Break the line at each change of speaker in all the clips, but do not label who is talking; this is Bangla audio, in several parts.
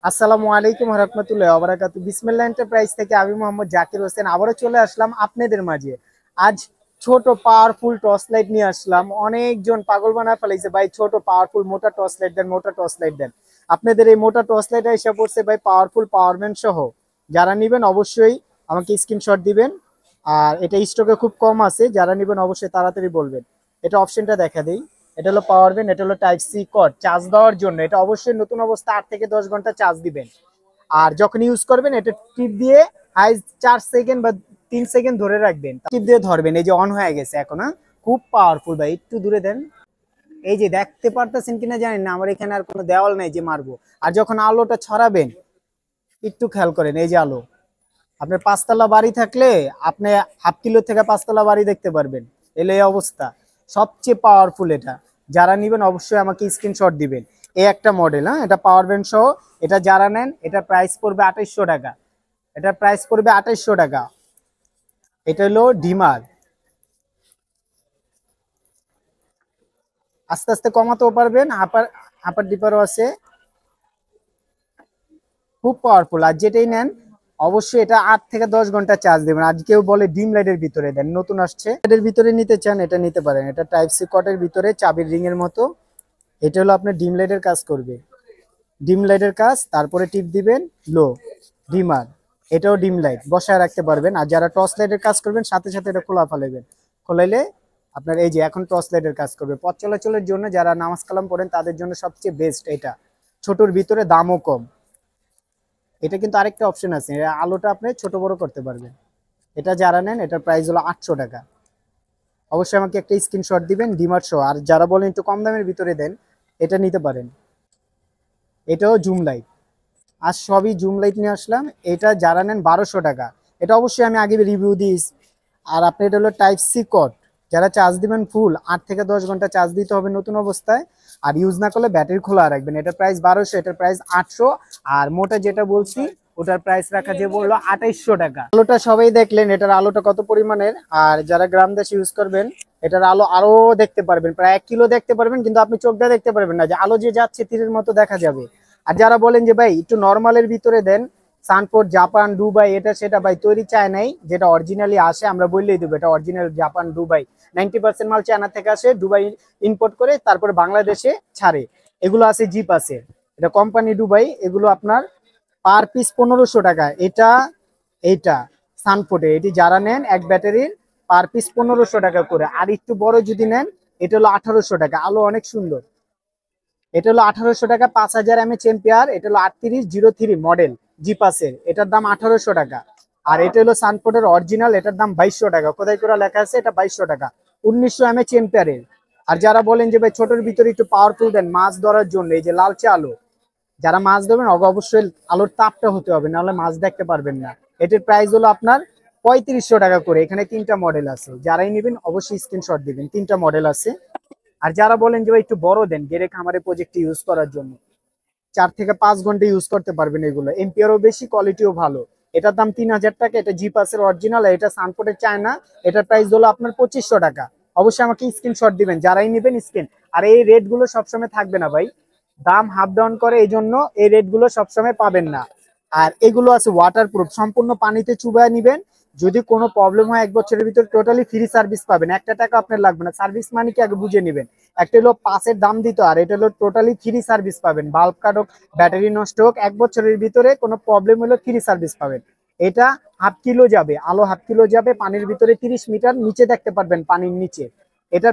আসসালামু আলাইকুম রহমতুল্লাহ ওবারাকাতু। বিসমিল্লাহ এন্টারপ্রাইজ থেকে আমি মোহাম্মদ জাকির হোসেন আবারও চলে আসলাম আপনাদের মাঝে। আজ ছোট পাওয়ারফুল টর্চ লাইট নিয়ে আসলাম। অনেকজন পাগল বানায় ফেলাইছে ভাই, ছোট পাওয়ারফুল মোটা টর্চ লাইট দেন, মোটা টর্চ লাইট দেন। আপনাদের এই মোটা টর্চ লাইট এসে পড়ছে ভাই, পাওয়ারফুল পাওয়ারম্যান সহ। যারা নিবেন অবশ্যই আমাকে স্ক্রিনশট দিবেন। আর এটা স্টকে খুব কম আছে, যারা নিবেন অবশ্যই তাড়াতাড়ি বলবেন। এটা অপশনটা দেখা দেই। এটা হলো পাওয়ার ব্যাংক, এটা হলো টাইপ সি কর্ড চার্জ দেওয়ার জন্য। এটা অবশ্যই নতুন অবস্থা 8 থেকে 10 ঘন্টা চার্জ দিবেন। আর যখন ইউজ করবেন এটা টিপ দিয়ে হাই 4 সেকেন্ড বা 3 সেকেন্ড ধরে রাখবেন, টিপ দিয়ে ধরবেন। এই যে অন হয়ে গেছে এখন। খুব পাওয়ারফুল ভাই, একটু দূরে দেন। এই যে দেখতে পারতেছেন কিনা জানেন না, আমার এখানে আর কোনো দেওয়াল নাই যে মারবো। আর যখন আলোটা ছড়াবেন একটু খেয়াল করেন, এই যে আলো। আপনার 5 তলা বাড়ি থাকলে আপনি হাফ কিলো থেকে 5 তলা বাড়ি দেখতে পারবেন। এলে এই অবস্থা, সবচেয়ে পাওয়ারফুল এটা। যারা নিবেন অবশ্যই আমাকে স্ক্রিনশট দিবেন। এই একটা মডেল, হ্যাঁ, এটা পাওয়ার ব্যাংক সহ। এটা যারা নেন এটা প্রাইস পড়বে 2800 টাকা। এটা প্রাইস পড়বে 2800 টাকা। এটা হলো ডিমার। আস্তে আস্তে কমাতেও পারবেন, আপার আপার ডিপারও আছে। খুব পাওয়ারফুল। আর যেটাই নেন অবশ্যই এটা 8 থেকে 10 ঘন্টা চার্জ দেবেন। আজ কেউ বলে ডিম লাইটের ভিতরে দেন, নতুন আসছে। এর ভিতরে নিতে চান এটা নিতে পারেন। এটা টাইপ সি কটের ভিতরে চাবির রিং এর মতো। এটা হলো আপনার ডিম লাইটের কাজ করবে। ডিম লাইটের কাজ, তারপরে টিপ দিবেন লো ডিমার। এটাও ডিম লাইট বসায় রাখতে পারবেন। আর যারা টর্চ লাইটের কাজ করবেন সাথে সাথে এটা খোলা ফেলাবেন। খোলাইলে আপনার এই যে এখন টর্চ লাইটের কাজ করবে। পথ চলাচলের জন্য যারা নামাজ কালাম পড়েন তাদের জন্য সবচেয়ে বেস্ট এটা। ছোটর ভিতরে দামও কম। এটা কিন্তু আরেকটা অপশন আছে, আলোটা আপনি ছোট বড় করতে পারবেন। এটা যারা নেন এটার প্রাইস হলো 800 টাকা। অবশ্যই আমাকে একটা স্ক্রিনশট দিবেন ডিমার শো। আর যারা বলেন একটু কম দামের ভিতরে দেন, এটা নিতে পারেন। এটাও জুম লাইট। আর সবই জুম লাইট নিয়ে আসলাম। এটা যারা নেন 1200 টাকা। এটা অবশ্যই আমি আগে রিভিউ দিই। আর আপনি এটা হলো টাইপ সি কট। যারা চার্জ দিবেন ফুল 8 থেকে 10 ঘন্টা চার্জ দিতে হবে নতুন অবস্থায়। আর ইউজ না করলে ব্যাটারি খোলা রাখবেন। এটার প্রাইস 1200, এটার প্রাইস 800। আর মোটা যেটা বলছি ওটার প্রাইস রাখা যে বললো 2800 টাকা। আলোটা সবাই দেখলেন, এটার আলোটা কত পরিমাণের। আর যারা গ্রাম দেশে ইউজ করবেন এটার আলো আরো দেখতে পারবেন, প্রায় 1 কিলো দেখতে পারবেন, কিন্তু আপনি চোখ দিয়ে দেখতে পারবেন না, যে আলো যে যাচ্ছে তীরের মতো দেখা যাবে। আর যারা বলেন যে ভাই একটু নর্মালের ভিতরে দেন, সানফোর্ড জাপান দুবাই এটা সেটা ভাই তৈরি চায় নাই, যেটা অরিজিনালি আসে আমরা বললেই দেবো এটা অরিজিনাল জাপান দুবাই। 90% মাল চায়না থেকে আসে, দুবাই ইম্পোর্ট করে তারপরে বাংলাদেশে ছাড়ে। এগুলো আছে জিপ আছে, এটা কোম্পানি দুবাই। এগুলো আপনার পার পিস 1500 টাকা। এটা এইটা সানফোর্ডে এটি যারা নেন এক ব্যাটারির পার পিস 1500 টাকা করে। আর একটু বড় যদি নেন এটা হলো 1800 টাকা। আলো অনেক সুন্দর। এটা হলো 1800 টাকা, 5000 mAh এম্পিয়ার। এটা হলো 3803 মডেল জিপাসের। এটার দাম 1800 টাকা। আর এটা হলো সানফোর্ডের অরিজিনাল, এটার দাম 2200 টাকা। কোথায় করে লেখা আছে এটা 2200 টাকা, 1900 mAh এম্পিয়ারের। আর যারা বলেন যে ভাই ছোটোর ভিতরে একটু পাওয়ারফুল দেন মাছ ধরার জন্য, এই যে লালচে আলো। যারা মাছ ধরবেন অবশ্যই আলোর তাপটা হতে হবে, নাহলে মাছ দেখতে পারবেন না। এটার প্রাইস হলো আপনার 3500 টাকা করে। এখানে 3টা মডেল আছে, যারাই নেবেন অবশ্যই স্ক্রিনশট দিবেন। 3টা মডেল আছে। আর যারা বলেন যে ভাই একটু বড় দেন গেরে খামারে প্রজেক্টে ইউজ করার জন্য, 4 থেকে 5 ঘন্টা ইউজ করতে পারবেন। এগুলো এম্পিয়ারও বেশি, কোয়ালিটিও ভালো। এটার দাম 3000 টাকা। এটা জিপাসের অরিজিনাল, এটা সানফোর্ডের চায়না। এটার প্রাইস হলো আপনার 2500 টাকা। অবশ্যই আমাকে স্ক্রিনশট দিবেন যারাই নেবেন স্ক্রিন। আর এই রেট গুলো সবসময় থাকবে না ভাই, দাম হাফ ডাউন করে, এই জন্য এই রেট গুলো সবসময় পাবেন না। আর এগুলো আছে ওয়াটার প্রুফ, সম্পূর্ণ পানিতে চুবায় নিবেন। যদি কোনো প্রবলেম হয় 1 বছরের ভিতরে টোটালি ফ্রি সার্ভিস পাবেন, 1 টাকা আপনার লাগবে না। সার্ভিস মানে কি আগে বুঝে নেবেন। একটা হলো পাসের দাম দিত, আর এটা হলো টোটালি ফ্রি সার্ভিস পাবেন। বাল্ব কাট হোক, ব্যাটারি নষ্ট হোক, 1 বছরের ভিতরে কোনো প্রবলেম হলে ফ্রি সার্ভিস পাবেন। এটা হাফ কিলো যাবে, আলো হাফ কিলো যাবে, পানির ভিতরে 30 মিটার নিচে দেখতে পারবেন, পানির নিচে। এটা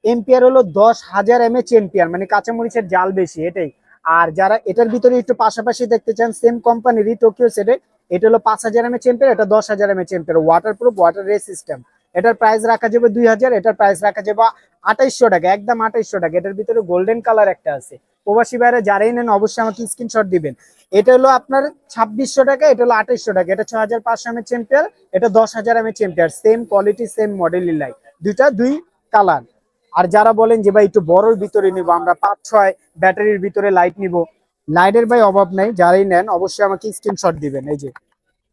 এম্পিয়ার হলো 10,000 mAh এম্পিয়ার, মানে কাঁচামরিচের জাল বেশি এটাই। আর যারা এটার ভিতরে একটু পাশাপাশি দেখতে চান সেম কোম্পানিরই টোকিও সেটে, এটা হলো 5000 mAh এম্পিয়ার, এটা 10,000 mAh ampere, water proof, water resistant. এটার প্রাইস রাখা যাবে 2000, এটার প্রাইস রাখা যাবে 2800 টাকা, একদম 2800 টাকা। এটার ভিতরে গোল্ডেন কালার একটা আছে। প্রবাসী বাইরে যারাই নেন অবশ্যই আমাকে স্ক্রিনশট দিবেন। এটা হলো আপনার 2600 টাকা, এটা হলো 2800 টাকা। এটা 6500 mAh এম্পিয়ার, এটা 10,000 mAh ampere. Same quality same মডেলই লাইট, দুইটা দুই কালার। আর যারা বলেন যে ভাই একটু বড়র ভিতরে নিব, আমরা 5-6 ব্যাটারির ভিতরে লাইট নিব, লাইটের ভাই অভাব নাই। যারাই নেন অবশ্যই আমাকে স্ক্রিনশট দিবেন। এই যে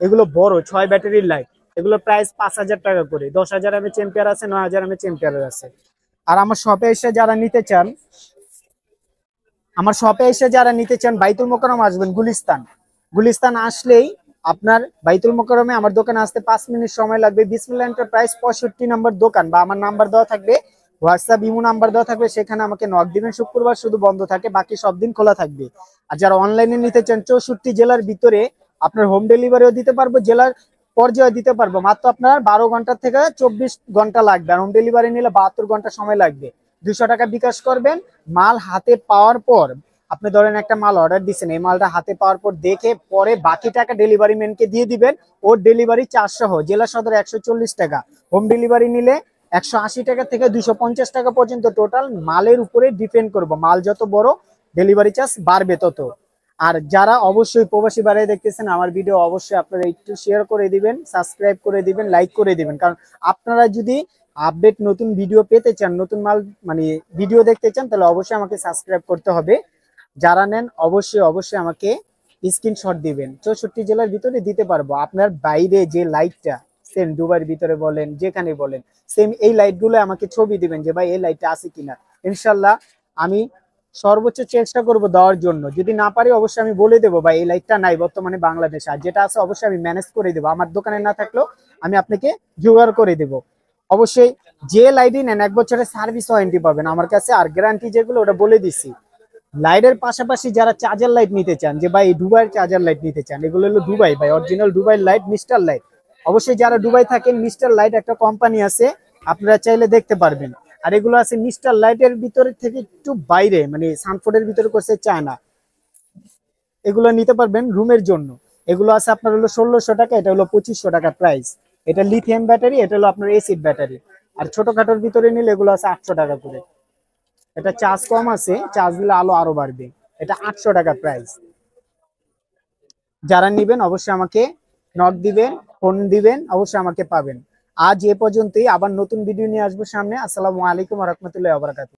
এগুলো বড় 6 ব্যাটারির লাইট, এগুলো প্রাইস 5000 টাকা করে। 10,000 mAh এম্পিয়ার আছে, 9,000 mAh এম্পিয়ার আছে। আর আমার শপে এসে যারা নিতে চান আমার শপে এসে যারা নিতে চান বাইতুল মোকাররম আসবেন, গুলিস্তান। গুলিস্তান আসলেই আপনার বাইতুল মোকাররমে আমার দোকানে আসতে 5 মিনিট সময় লাগবে। বিসমিল্লাহ এন্টারপ্রাইজ 65 নম্বর দোকান, বা আমার নাম্বার দেওয়া থাকবে, হোয়াটসঅ্যাপ ইমো নাম্বার দেওয়া থাকবে, সেখানে আমাকে নক দিবেন। শুক্রবার শুধু বন্ধ থাকে, বাকি সব দিন খোলা থাকবে। আর যারা অনলাইনে নিতে চান 64 জেলার ভিতরে আপনার হোম ডেলিভারিও দিতে পারবো, জেলার পর্যায়ে দিতে পারবো। মাত্র আপনার 12 ঘন্টা থেকে 24 ঘন্টা লাগবে। আর হোম ডেলিভারি নিলে 72 ঘন্টা সময় লাগবে। 200 টাকা বিকাশ করবেন। মাল হাতে পাওয়ার পর, আপনি ধরেন একটা মাল অর্ডার দিচ্ছেন, এই মালটা হাতে পাওয়ার পর দেখে পরে বাকি টাকা ডেলিভারি ম্যানকে দিয়ে দিবেন। ওর ডেলিভারি চার্জ সহ জেলা সদর 140 টাকা, হোম ডেলিভারি নিলে 180 টাকা থেকে 250 টাকা পর্যন্ত। টোটাল মালের উপরে ডিপেন্ড করবো, মাল যত বড় ডেলিভারি চার্জ বাড়বে তত। আর যারা অবশ্যই প্রবাসী বাড়ায় দেখতেছেন আমার ভিডিও, অবশ্যই আপনারা একটু শেয়ার করে দিবেন, সাবস্ক্রাইব করে দিবেন, লাইক করে দিবেন। কারণ আপনারা যদি আপডেট নতুন ভিডিও পেতে চান, নতুন মাল মানে ভিডিও দেখতে চান, তাহলে অবশ্যই আমাকে সাবস্ক্রাইব করতে হবে। যারা নেন অবশ্যই অবশ্যই আমাকে স্ক্রিনশট দিবেন। 64 জেলার ভিতরে দিতে পারবো। আপনার বাইরে যে লাইটটা, সেম দুবাইয়ের ভিতরে বলেন, যেখানে বলেন, সেম এই লাইটগুলো আমাকে ছবি দিবেন যে ভাই এই লাইটটা আছে কিনা। ইনশাল্লাহ আমি সর্বোচ্চ চেষ্টা করব দেওয়ার জন্য। যদি না পারি অবশ্যই আমি বলে দেবো ভাই এই লাইটটা নাই বর্তমানে বাংলাদেশে, আর যেটা আছে অবশ্যই আমি ম্যানেজ করে দেবো। আমার দোকানে না থাকলেও আমি আপনাকে জোগাড় করে দেবো। অবশ্যই যে লাইটই নেন 1 বছরের সার্ভিস ওয়ারেন্টি পাবেন আমার কাছে। আর গ্যারান্টি যেগুলো ওটা বলে দিছি। লাইটের পাশাপাশি যারা চার্জার লাইট নিতে চান, যে ভাই দুবাইয়ের চার্জার লাইট নিতে চান, এগুলো হলো দুবাই ভাই, original Dubai light, mister light. অবশ্যই যারা দুবাই থাকেন, মিস্টার লাইট একটা কোম্পানি আছে, আপনারা চাইলে দেখতে পারবেন। আর এগুলো আছে মিস্টার লাইটের ভিতরে থেকে একটু বাইরে, মানে সানফোর্ডের ভিতরে করছে চায়না। এগুলো নিতে পারবেন রুমের জন্য। এগুলো আছে আপনার হলো 1600 টাকা, এটা হলো 2500 টাকা প্রাইস। এটা লিথিয়াম ব্যাটারি, এটা হলো আপনার এসিড ব্যাটারি। আর ছোটখাটোর ভিতরে নিলে এগুলো আছে 800 টাকা করে। এটা চার্জ কম আছে, চার্জ দিলে আলো আরো বাড়বে। এটা 800 টাকা প্রাইস। যারা নিবেন অবশ্যই আমাকে নক দিবেন, ফোন দিবেন, অবশ্যই আমাকে পাবেন। আজ এ পর্যন্তই, আবার নতুন ভিডিও নিয়ে আসবো সামনে। আসসালামু আলাইকুম ওয়া রাহমাতুল্লাহি ওয়া বারাকাতুহু।